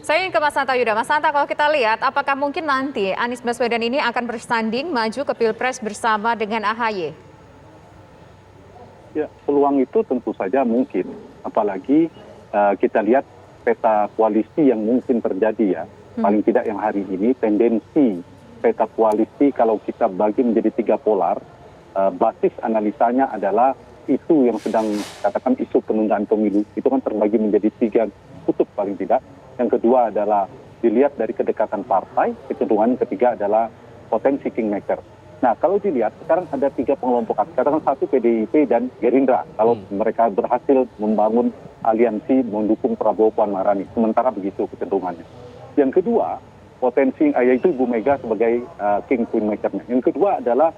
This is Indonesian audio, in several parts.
Saya ingin ke Mas Hanta Yuda. Mas Hanta, kalau kita lihat, apakah mungkin nanti Anies Baswedan ini akan bersanding maju ke Pilpres bersama dengan AHY? Ya, peluang itu tentu saja mungkin. Apalagi kita lihat peta koalisi yang mungkin terjadi ya. Paling tidak yang hari ini tendensi peta koalisi kalau kita bagi menjadi 3 polar, basis analisanya adalah isu yang sedang katakan isu penundaan pemilu itu kan terbagi menjadi 3 kutub paling tidak. Yang kedua adalah dilihat dari kedekatan partai, kecenderungan ketiga adalah potensi kingmaker. Nah, kalau dilihat sekarang ada 3 pengelompokan, katakan 1 PDIP dan Gerindra, kalau mereka berhasil membangun aliansi mendukung Prabowo Puan Maharani, sementara begitu kecenderungannya. Yang kedua, potensi yaitu Ibu Mega sebagai king queen-makernya. Yang kedua adalah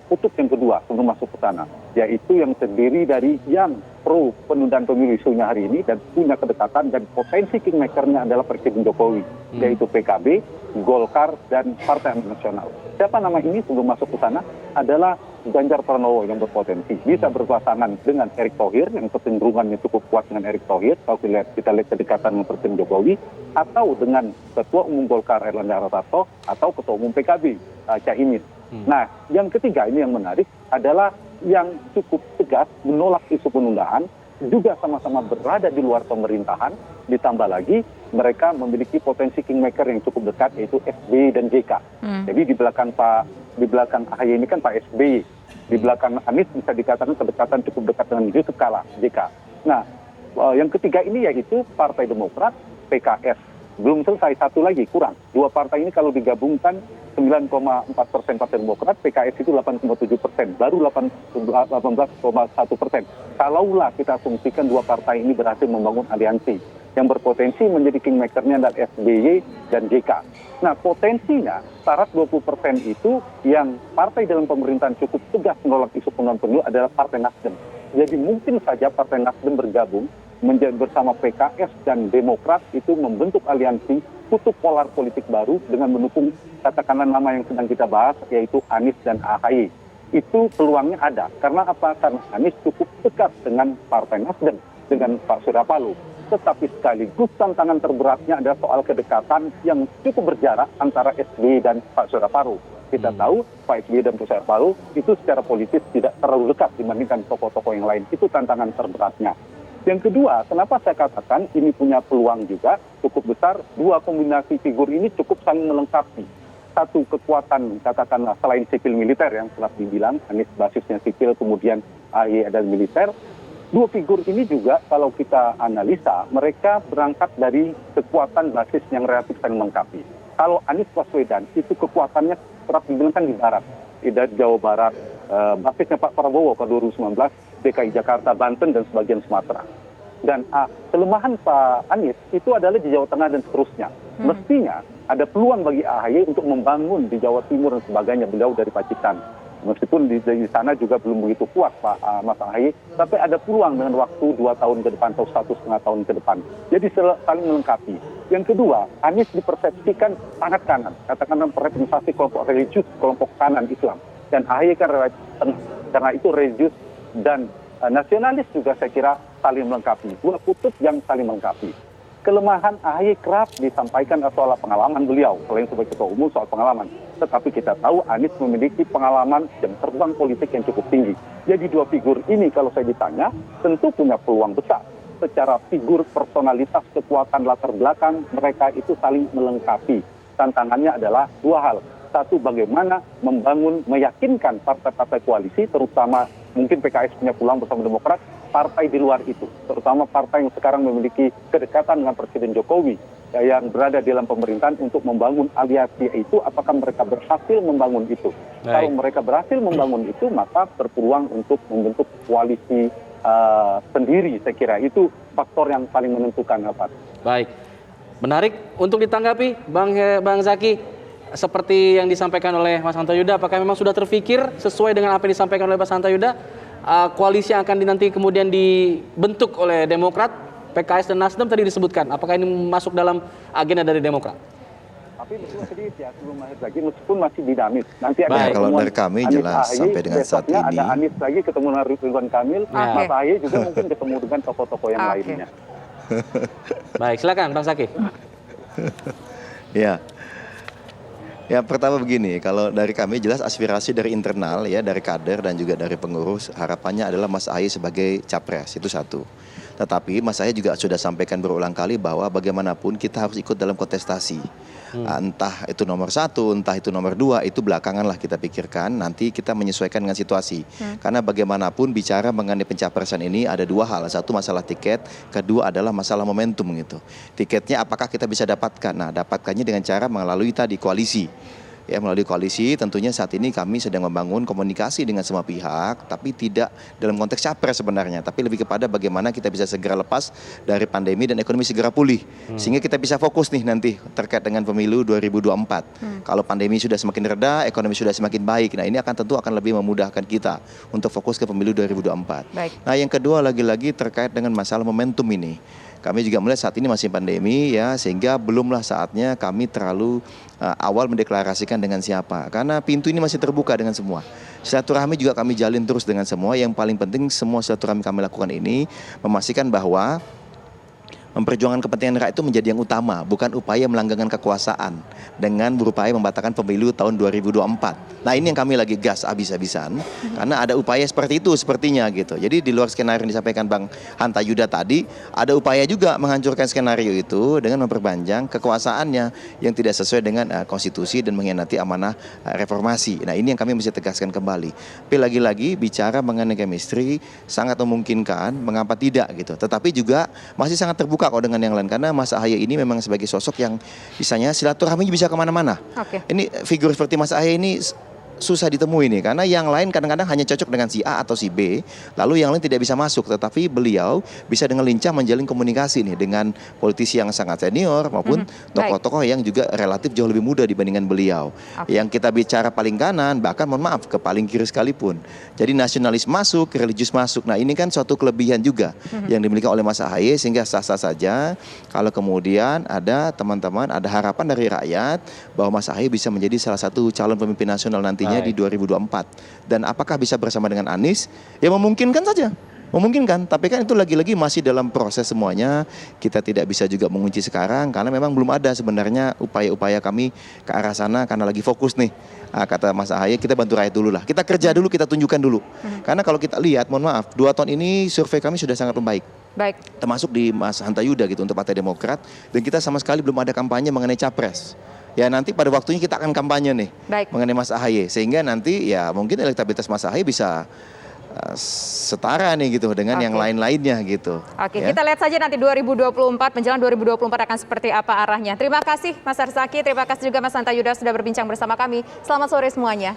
kutub yang kedua sebelum masuk ke sana, yaitu yang terdiri dari yang pro penundaan pemilu isunya hari ini dan punya kedekatan dan potensi kingmakernya adalah Presiden Jokowi, yaitu PKB, Golkar, dan Partai Amanat Nasional. Siapa nama ini sebelum masuk ke sana adalah Ganjar Pranowo yang berpotensi bisa berpasangan dengan Erick Thohir yang kecenderungannya cukup kuat dengan Erick Thohir kalau kita lihat kedekatan dengan Presiden Jokowi, atau dengan Ketua Umum Golkar Erlangga Hartarto atau Ketua Umum PKB Caimin. Nah, yang ketiga ini yang menarik adalah yang cukup tegas menolak isu penundaan, juga sama-sama berada di luar pemerintahan, ditambah lagi mereka memiliki potensi kingmaker yang cukup dekat yaitu SBY dan JK. Jadi di belakang AHY ini kan Pak SBY, di belakang Anies bisa dikatakan kedekatan cukup dekat dengan Yusuf Kala, JK. Nah, yang ketiga ini yaitu Partai Demokrat, PKS. Belum selesai, satu lagi kurang. 2 partai ini kalau digabungkan 9,4% Partai Demokrat, PKS itu 8,7%, baru 18,1%. Kalaulah kita asumsikan 2 partai ini berhasil membangun aliansi yang berpotensi menjadi kingmakernya adalah SBY dan JK. Nah, potensinya syarat 20% itu yang partai dalam pemerintahan cukup tegas menolak isu penundaan pemilu adalah Partai Nasdem. Jadi mungkin saja Partai Nasdem bergabung menjadi bersama PKS dan Demokrat itu membentuk aliansi kutub polar politik baru dengan mendukung katakanlah nama yang sedang kita bahas yaitu Anies dan AHY. Itu peluangnya ada. Karena apa? Karena Anies cukup dekat dengan Partai Nasdem, dengan Pak Surya Paloh. Tetapi sekaligus tantangan terberatnya adalah soal kedekatan yang cukup berjarak antara SBY dan Pak Surya Paloh. Kita tahu Pak SBY dan Pak Surya Paloh itu secara politis tidak terlalu dekat dibandingkan tokoh-tokoh yang lain. Itu tantangan terberatnya. Yang kedua, kenapa saya katakan ini punya peluang juga cukup besar, 2 kombinasi figur ini cukup saling melengkapi. Satu kekuatan, katakanlah selain sipil militer yang telah dibilang, Anies basisnya sipil, kemudian AHY adalah militer. 2 figur ini juga kalau kita analisa, mereka berangkat dari kekuatan basis yang relatif saling melengkapi. Kalau Anies Baswedan itu kekuatannya kerap dibilang kan di barat, di Jawa Barat, basisnya Pak Prabowo ke 2019, DKI Jakarta, Banten, dan sebagian Sumatera. Dan kelemahan Pak Anies itu adalah di Jawa Tengah dan seterusnya. Mestinya ada peluang bagi AHY untuk membangun di Jawa Timur dan sebagainya, beliau dari Pacitan. Meskipun di sana juga belum begitu kuat Pak Mas AHY, tapi ada peluang dengan waktu 2 tahun ke depan atau 1,5 tahun ke depan. Jadi saling melengkapi. Yang kedua, Anies dipersepsikan sangat kanan, katakanlah representasi kelompok religius, kelompok kanan Islam. Dan AHY kan relatif tengah, karena itu religius dan nasionalis juga saya kira saling melengkapi. 2 kutub yang saling melengkapi. Kelemahan AHY kerap disampaikan soal pengalaman beliau, selain sebagai ketua umum soal pengalaman. Tetapi kita tahu Anies memiliki pengalaman dan terbang politik yang cukup tinggi. Jadi 2 figur ini kalau saya ditanya, tentu punya peluang besar. Secara figur, personalitas, kekuatan, latar belakang, mereka itu saling melengkapi. Tantangannya adalah 2 hal. Satu, bagaimana membangun, meyakinkan partai-partai koalisi, terutama mungkin PKS punya peluang bersama Demokrat, partai di luar itu, terutama partai yang sekarang memiliki kedekatan dengan Presiden Jokowi yang berada di dalam pemerintahan untuk membangun aliansi itu, apakah mereka berhasil membangun itu? Kalau mereka berhasil membangun itu, maka berpeluang untuk membentuk koalisi sendiri, saya kira itu faktor yang paling menentukan. Baik, menarik untuk ditanggapi Bang Zaky. Seperti yang disampaikan oleh Mas Hanta Yuda, apakah memang sudah terfikir sesuai dengan apa yang disampaikan oleh Mas Hanta Yuda, koalisi yang akan nanti kemudian dibentuk oleh Demokrat, PKS dan Nasdem tadi disebutkan, apakah ini masuk dalam agenda dari Demokrat? Tapi betul sedikit ya sebelum Mas Zaky, meskipun masih dinamis. Nanti ada kalau dari kami jelas sampai dengan saat ini. Ada Anies lagi ketemu dengan Ridwan Kamil, Mas AHY juga mungkin ketemu dengan tokoh-tokoh yang lainnya. Baik, silakan Bang Zaky. Ya, ya pertama begini, kalau dari kami jelas aspirasi dari internal ya, dari kader dan juga dari pengurus, harapannya adalah Mas Ahy sebagai capres, itu satu. Tetapi Mas Ahy juga sudah sampaikan berulang kali bahwa bagaimanapun kita harus ikut dalam kontestasi. Entah itu nomor 1, entah itu nomor 2, itu belakangan lah kita pikirkan, nanti kita menyesuaikan dengan situasi. Karena bagaimanapun bicara mengenai pencapresan ini ada dua hal, satu masalah tiket, kedua adalah masalah momentum gitu. Tiketnya apakah kita bisa dapatkan? Nah, dapatkannya dengan cara melalui tadi koalisi. Ya, melalui koalisi tentunya saat ini kami sedang membangun komunikasi dengan semua pihak, tapi tidak dalam konteks capres sebenarnya, tapi lebih kepada bagaimana kita bisa segera lepas dari pandemi dan ekonomi segera pulih, sehingga kita bisa fokus nih nanti terkait dengan pemilu 2024. Kalau pandemi sudah semakin reda, ekonomi sudah semakin baik, nah ini tentu akan lebih memudahkan kita untuk fokus ke pemilu 2024. Baik. Nah yang kedua lagi-lagi terkait dengan masalah momentum ini. Kami juga melihat saat ini masih pandemi ya, sehingga belumlah saatnya kami terlalu awal mendeklarasikan dengan siapa. Karena pintu ini masih terbuka dengan semua. Silaturahmi juga kami jalin terus dengan semua. Yang paling penting semua silaturahmi kami lakukan ini memastikan bahwa memperjuangkan kepentingan rakyat itu menjadi yang utama, bukan upaya melanggengkan kekuasaan dengan berupaya membatalkan pemilu tahun 2024. Nah ini yang kami lagi gas habis-habisan, karena ada upaya seperti itu sepertinya gitu. Jadi di luar skenario yang disampaikan Bang Hanta Yuda tadi, ada upaya juga menghancurkan skenario itu dengan memperpanjang kekuasaannya yang tidak sesuai dengan konstitusi dan mengkhianati amanah reformasi. Nah ini yang kami mesti tegaskan kembali. Tapi lagi-lagi bicara mengenai chemistry sangat memungkinkan, mengapa tidak gitu. Tetapi juga masih sangat terbuka kok dengan yang lain, karena Mas Ahy ini memang sebagai sosok yang misalnya silaturahmi bisa kemana-mana. Ini figur seperti Mas Ahy ini susah ditemui nih, karena yang lain kadang-kadang hanya cocok dengan si A atau si B, lalu yang lain tidak bisa masuk, tetapi beliau bisa dengan lincah menjalin komunikasi nih dengan politisi yang sangat senior maupun tokoh-tokoh yang juga relatif jauh lebih muda dibandingkan beliau. Yang kita bicara paling kanan, bahkan mohon maaf ke paling kiri sekalipun. Jadi nasionalis masuk, religius masuk. Nah ini kan suatu kelebihan juga yang dimiliki oleh Mas Ahy, sehingga sah-sah saja kalau kemudian ada teman-teman, ada harapan dari rakyat bahwa Mas Ahy bisa menjadi salah satu calon pemimpin nasional nanti di 2024. Dan apakah bisa bersama dengan Anies? Ya memungkinkan saja. Memungkinkan, tapi kan itu lagi-lagi masih dalam proses semuanya. Kita tidak bisa juga mengunci sekarang karena memang belum ada sebenarnya upaya-upaya kami ke arah sana, karena lagi fokus nih. Kata Mas Ahy, kita bantu rakyat dulu lah. Kita kerja dulu, kita tunjukkan dulu. Karena kalau kita lihat, mohon maaf, 2 tahun ini survei kami sudah sangat membaik. Baik. Termasuk di Mas Hanta Yuda gitu untuk Partai Demokrat, dan kita sama sekali belum ada kampanye mengenai capres. Ya nanti pada waktunya kita akan kampanye nih mengenai Mas Ahy, sehingga nanti ya mungkin elektabilitas Mas Ahy bisa setara nih gitu dengan yang lain-lainnya gitu. Ya. Kita lihat saja nanti 2024, menjelang 2024 akan seperti apa arahnya. Terima kasih Mas Arzaki, terima kasih juga Mas Hanta Yuda sudah berbincang bersama kami. Selamat sore semuanya.